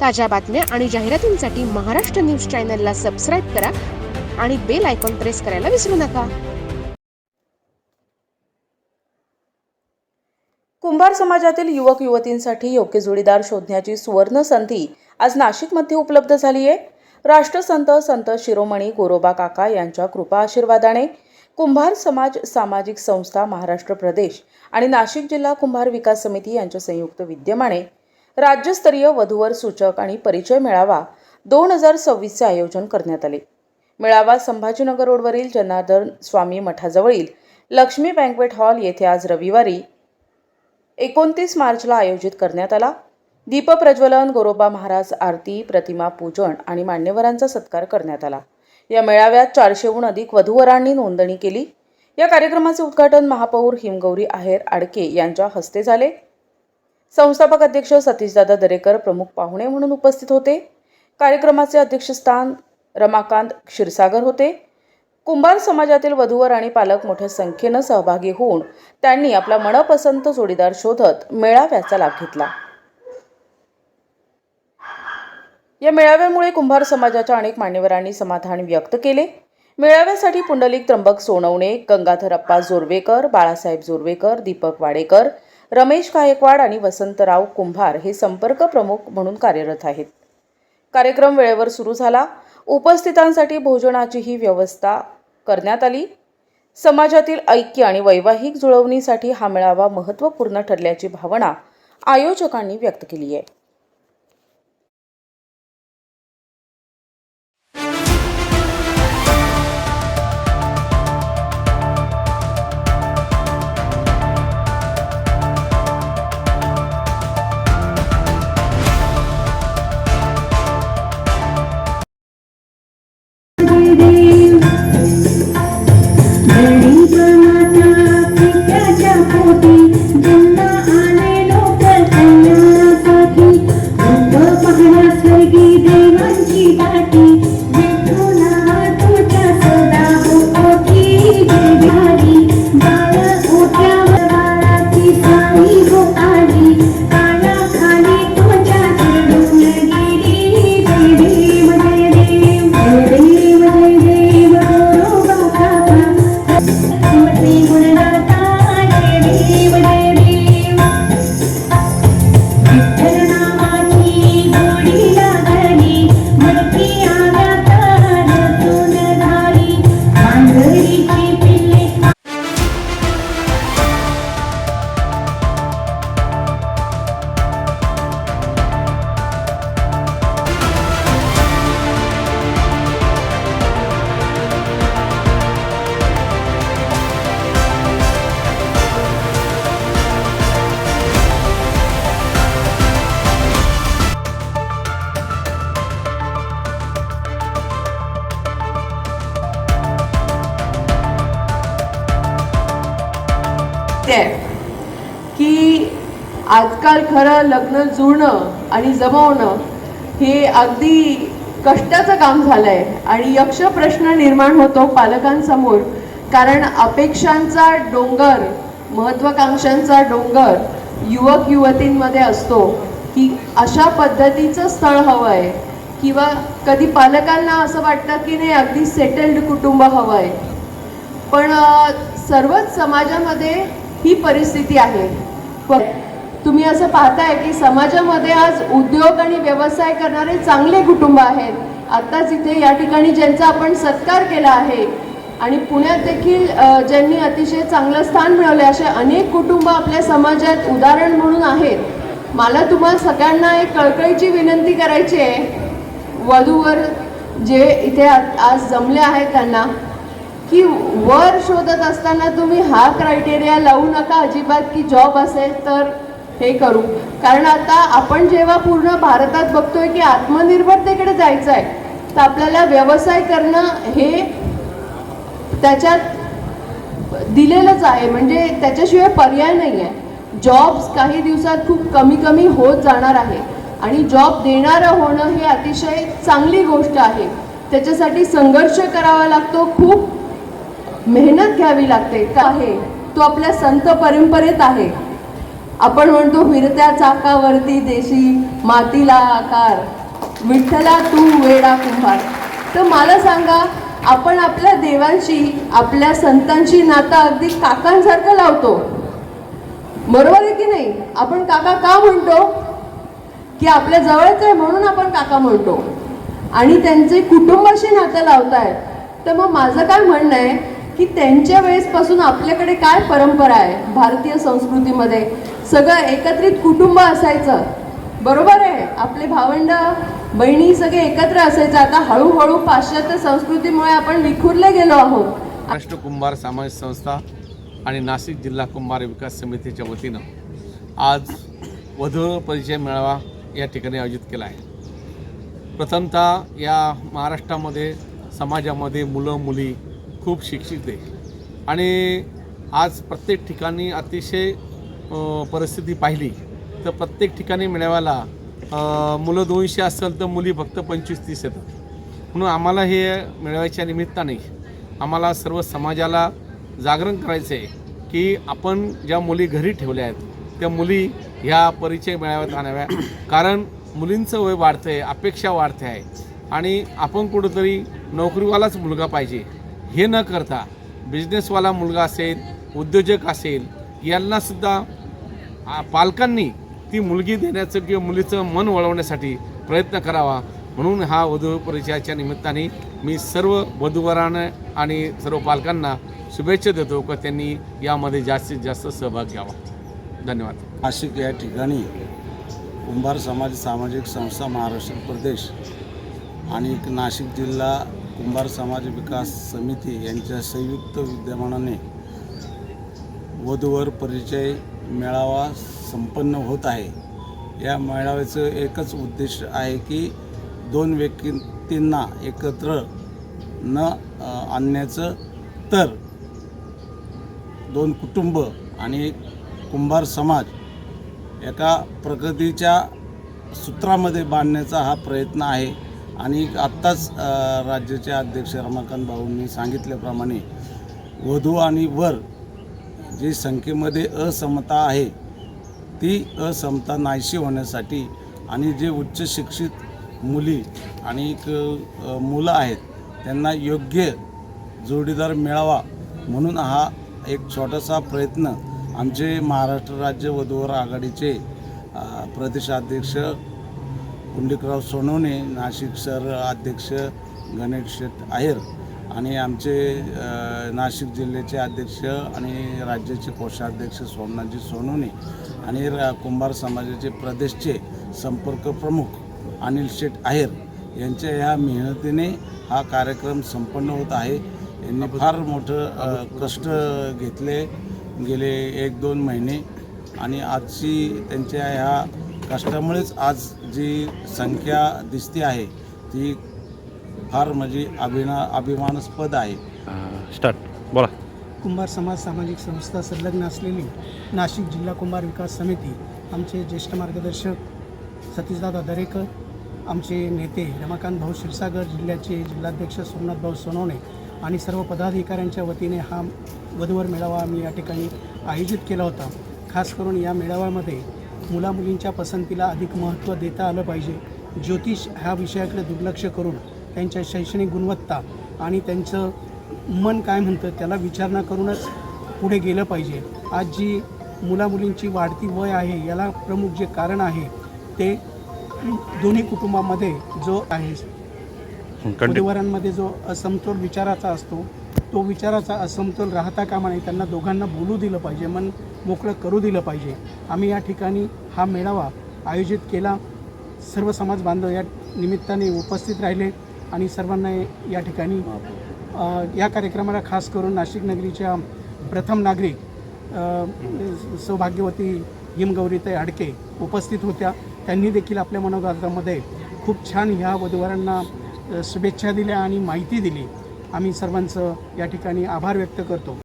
ताज्या बातम्या आणि जाहिरातींसाठी महाराष्ट्र न्यूज चॅनलला सबस्क्राईब करा आणि बेल आयकॉन प्रेस करायला विसरू नका। कुंभार समाजातील युवक युवतींसाठी योग्य जोडीदार शोधण्याची सुवर्ण संधी आज नाशिकमध्ये उपलब्ध झाली आहे। राष्ट्रसंत संत शिरोमणी गोरोबा काका यांच्या कृपा आशीर्वादाने कुंभार समाज सामाजिक संस्था महाराष्ट्र प्रदेश आणि नाशिक जिल्हा कुंभार विकास समिती यांच्या संयुक्त विद्यमाने राज्यस्तरीय वधूवर सूचक आणि परिचय मेळावा 2026 चे आयोजन करण्यात आले। मेळावा संभाजीनगर रोडवरील जनार्दन स्वामी मठाजवळील लक्ष्मी बँक्वेट हॉल येथे आज रविवारी 29 मार्चला आयोजित करण्यात आला। दीपप्रज्वलन, गोरोबा महाराज आरती, प्रतिमा पूजन आणि मान्यवरांचा सत्कार करण्यात आला। या मेळाव्यात 400हून अधिक वधूवरांनी नोंदणी केली। या कार्यक्रमाचे उद्घाटन महापौर हिमगौरी आहेर आडके यांच्या हस्ते झाले। संस्थापक अध्यक्ष सतीशदादा दरेकर प्रमुख पाहुणे म्हणून उपस्थित होते। कार्यक्रमाचे अध्यक्षस्थान रमाकांत क्षीरसागर होते। कुंभार समाजातील वधूवर आणि पालक मोठ्या संख्येने सहभागी होऊन त्यांनी आपला मनपसंत जोडीदार शोधत मेळाव्याचा लाभ घेतला। या मेळाव्यामुळे कुंभार समाजाच्या अनेक मान्यवरांनी समाधान व्यक्त केले। मेळाव्यासाठी पुंडलिक त्र्यंबक सोनवणे, गंगाधर अप्पा जोरवेकर, बाळासाहेब जोरवेकर, दीपक वाडेकर, रमेश गायकवाड आणि वसंतराव कुंभार हे संपर्क प्रमुख म्हणून कार्यरत आहेत। कार्यक्रम वेळेवर सुरू झाला। उपस्थितांसाठी भोजनाचीही व्यवस्था करण्यात आली। समाजातील ऐक्य आणि वैवाहिक जुळवणीसाठी हा मेळावा महत्त्वपूर्ण ठरल्याची भावना आयोजकांनी व्यक्त केली आहे। की आजकाल खरं लग्न जुळणं आणि जमवणं हे अगदी कष्टाचं काम झालंय आणि यक्ष प्रश्न निर्माण होतो पालकांसमोर, कारण अपेक्षांचा डोंगर, महत्त्वाकांक्षांचा डोंगर युवक युवतींमध्ये असतो की अशा पद्धतीचं स्थळ हवं आहे, किंवा कधी पालकांना असं वाटतं की नाही अगदी सेटल्ड कुटुंब हवं आहे। पण सर्वच समाजामध्ये ही परिस्थिती आहे। पण तुम्ही असं पाहताय की समाजामध्ये आज उद्योग आणि व्यवसाय करणारे चांगले कुटुंब आहेत। आत्ताच इथे या ठिकाणी ज्यांचा आपण सत्कार केला आहे आणि पुण्यात देखील ज्यांनी अतिशय चांगलं स्थान मिळवले असे अनेक कुटुंब आपल्या समाजात उदाहरण म्हणून आहेत। मला तुम्हाला सगळ्यांना एक कळकळीची विनंती करायची आहे, वधूवर जे इथे आज जमले आहेत त्यांना, की वर शोधत असताना तुम्ही हा क्रायटेरिया लावू नका अजिबात की जॉब असेल तर हे करू, कारण आता आपण जेव्हा पूर्ण भारतात बघतोय की आत्मनिर्भरतेकडे जायचं आहे, तर आपल्याला व्यवसाय करणं हे त्याच्यात दिलेलंच आहे, म्हणजे त्याच्याशिवाय पर्याय नाही आहे। जॉब्स काही दिवसात खूप कमी होत जाणार आहे आणि जॉब देणारं होणं हे अतिशय चांगली गोष्ट आहे। त्याच्यासाठी संघर्ष करावा लागतो, खूप मेहनत घ्यावी लागते। का आहे तो आपल्या संत परंपरेत आहे। आपण म्हणतो फिरत्या चाकावरती देशी मातीला आकार, विठ्ठला तू वेडा कुंभार. तर मला सांगा, आपण आपल्या देवांशी, आपल्या संतांशी नातं अगदी काकांसारखं लावतो, बरोबर आहे की नाही? आपण काका का म्हणतो? की आपल्या जवळच आहे म्हणून आपण काका म्हणतो, आणि त्यांचे कुटुंबाशी नातं लावतायत. तर मग माझं काय म्हणणं आहे की त्यांच्या वेळेसपासून आपल्याकडे काय परंपरा आहे भारतीय संस्कृतीमध्ये, सगळं एकत्रित कुटुंब असायचं, बरोबर आहे? आपले भावंड बहिणी सगळे एकत्र असायचं. आता हळूहळू पाश्चात्य संस्कृतीमुळे आपण विखुरले गेलो आहोत. महाराष्ट्र कुंभार सामाजिक संस्था आणि नाशिक जिल्हा कुंभार विकास समितीच्या वतीनं आज वधू परिचय मेळावा या ठिकाणी आयोजित केला आहे. प्रथमतः या महाराष्ट्रामध्ये समाजामध्ये मुलं मुली खूप शिक्षित आहे आणि आज प्रत्येक ठिकाणी अतिशय परिस्थिती पाहिली तर प्रत्येक ठिकाणी मेळाव्याला मुलं 200 असेल तर मुली फक्त 25-30 येतात. म्हणून आम्हाला हे मेळाव्याच्या निमित्ताने आम्हाला सर्व समाजाला जागरण करायचं आहे की आपण ज्या मुली घरी ठेवल्या आहेत त्या मुली ह्या परिचय मेळाव्यात आणाव्या. कारण मुलींचं वय वाढतं आहे, अपेक्षा वाढते आहे आणि आपण कुठंतरी नोकरीवालाच मुलगा पाहिजे हे न करता बिझनेसवाला मुलगा असेल, उद्योजक असेल, यांनासुद्धा पालकांनी ती मुलगी देण्याचं किंवा मुलीचं मन वळवण्यासाठी प्रयत्न करावा. म्हणून हा वधू परिचयाच्या निमित्ताने मी सर्व वधूवरांना आणि सर्व पालकांना शुभेच्छा देतो की त्यांनी यामध्ये जास्तीत जास्त सहभाग घ्यावा. धन्यवाद. नाशिक या ठिकाणी कुंभार समाज सामाजिक संस्था महाराष्ट्र प्रदेश आणि नाशिक जिल्हा कुंभार समाज विकास समिती यांच्या संयुक्त विद्यमानाने वधूवर परिचय मेळावा संपन्न होत आहे. या मेळाव्याचं एकच उद्देश आहे की दोन व्यक्तींना एकत्र न आणण्याचं, तर दोन कुटुंब आणि एक कुंभार समाज एका प्रगतीच्या सूत्रामध्ये बांधण्याचा हा प्रयत्न आहे. आणि आत्ताच राज्याचे अध्यक्ष रमाकांत भाऊंनी सांगितल्याप्रमाणे वधू आणि वर जी संख्येमध्ये असमता आहे ती असमता नाहीशी होण्यासाठी आणि जे उच्च शिक्षित मुली आणि मुलं आहेत त्यांना योग्य जोडीदार मिळावा म्हणून हा एक छोटासा प्रयत्न आमचे महाराष्ट्र राज्य वधूवर आघाडीचे प्रदेशाध्यक्ष पुंडलिकराव सोनवणे, नाशिक शहर अध्यक्ष गणेश शेठ आहेर आणि आमचे नाशिक जिल्ह्याचे अध्यक्ष आणि राज्याचे कोषाध्यक्ष सोमनाथजी सोनवणे आणि कुंभार समाजाचे प्रदेशचे संपर्क प्रमुख अनिल शेठ आहेर यांच्या ह्या मेहनतीने हा कार्यक्रम संपन्न होत आहे. यांनी फार मोठं कष्ट घेतले गेले 1-2 महिने आणि आजची त्यांच्या ह्या कष्टामुळेच आज जी संख्या दिसते आहे ती फार म्हणजे अभिमानास्पद आहे. स्टार्ट बोला. कुंभार समाज सामाजिक संस्था संलग्न असलेली नाशिक जिल्हा कुंभार विकास समिती, आमचे ज्येष्ठ मार्गदर्शक सतीशदादा दरेकर, आमचे नेते रमाकांत भाऊ क्षीरसागर, जिल्ह्याचे जिल्हाध्यक्ष सोमनाथ भाऊ सोनवणे आणि सर्व पदाधिकाऱ्यांच्या वतीने हा वधूवर मेळावा आम्ही या ठिकाणी आयोजित केला होता. खास करून या मेळाव्यामध्ये मुलामुलींच्या पसंतीला अधिक महत्त्व देता आलं पाहिजे. ज्योतिष ह्या विषयाकडे दुर्लक्ष करून त्यांच्या शैक्षणिक गुणवत्ता आणि त्यांचं मन काय म्हणतं त्याला विचारणा करूनच पुढे गेलं पाहिजे. आज जी मुलामुलींची वाढती वय आहे याला प्रमुख जे कारण आहे ते दोन्ही कुटुंबामध्ये जो आहे वधूवरांमध्ये जो असमतोल विचाराचा असतो तो विचाराचा असमतोल राहता कामा नये. त्यांना दोघांना बोलू दिलं पाहिजे, मन मोकळं करू दिलं पाहिजे. आम्ही या ठिकाणी हा मेळावा आयोजित केला. सर्व समाज बांधव या निमित्ताने उपस्थित राहिले आणि सर्वांना या ठिकाणी या कार्यक्रमाला खास करून नाशिक नगरीच्या प्रथम नागरिक सौभाग्यवती हिमगौरीताई अडके उपस्थित होत्या. त्यांनी देखील आपल्या मनोगतामध्ये खूप छान ह्या वधूवरांना शुभेच्छा दिल्या आणि माहिती दिली. आम्ही सर्वांचं या ठिकाणी आभार व्यक्त करतो.